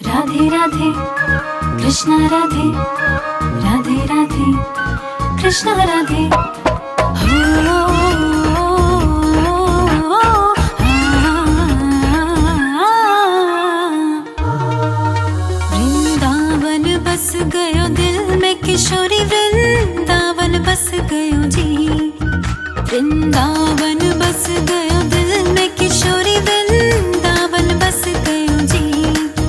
राधे राधे कृष्णा राधे, राधे राधे कृष्णा राधे। वृंदावन बस गयो दिल में किशोरी, वृंदावन बस गयो जी। वृंदावन बस गयो दिल में किशोरी, वृंदावन बस गयो जी।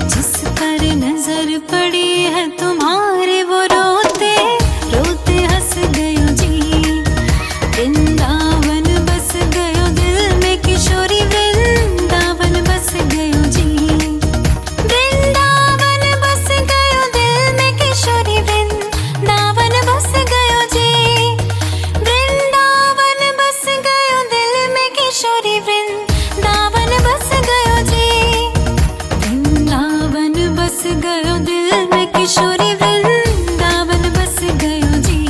जिस पर नजर पड़ी है तुम्हारे वो रोते रोते हंस गयो जी। वृंदावन बस गयो दिल में किशोरी, वृंदावन बस गयो जी। वृंदावन बस गयो दिल में किशोरी, वृंदावन बस गयो जी। वृंदावन बस गयो दिल में किशोरी, वृंदावन बस गयो जी। वृंदावन बस गयो दिल में किशोरी, वृंदावन बस गयो जी।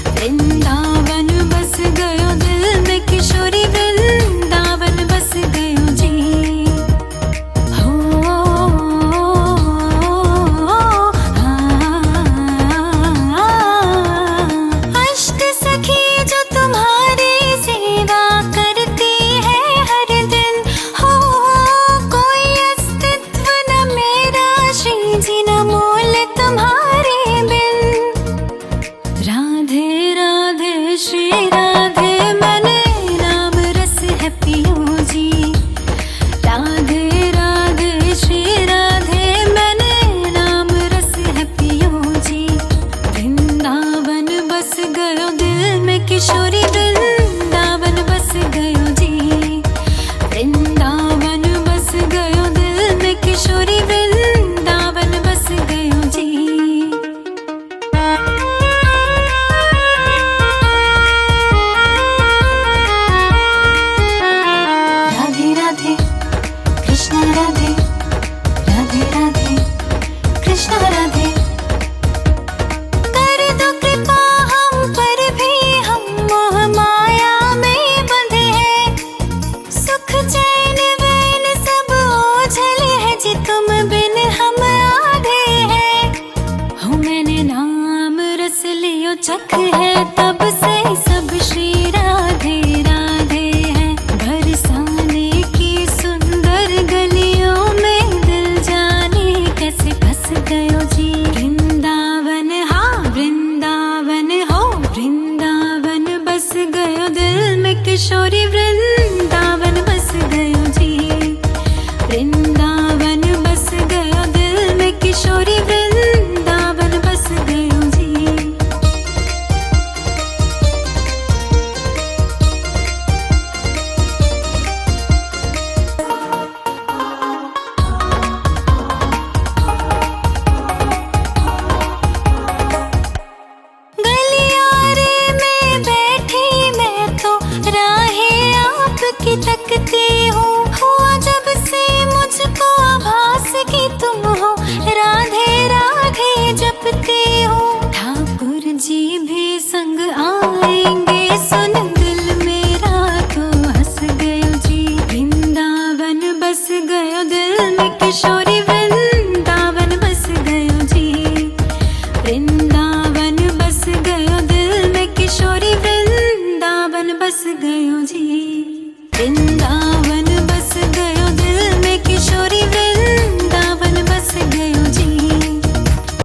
वृंदावन बस गयो दिल में किशोरी, वृंदावन बस गयो जी। अष्ट सखी जो तुम्हारी सेवा करती है हर दिन, हो कोई अस्तित्व न मेरा श्री जी, न मोल तुम्हारे बिन। राधे राधे श्री राधे मैंने नाम रस है पियो जी। राधे राधे श्री राधे मैंने नाम रस है पियो जी। वृंदावन बस गयो दिल में किशोरी, वृंदावन बस गयो जी। वृंदावन बस गयो दिल में किशोरी,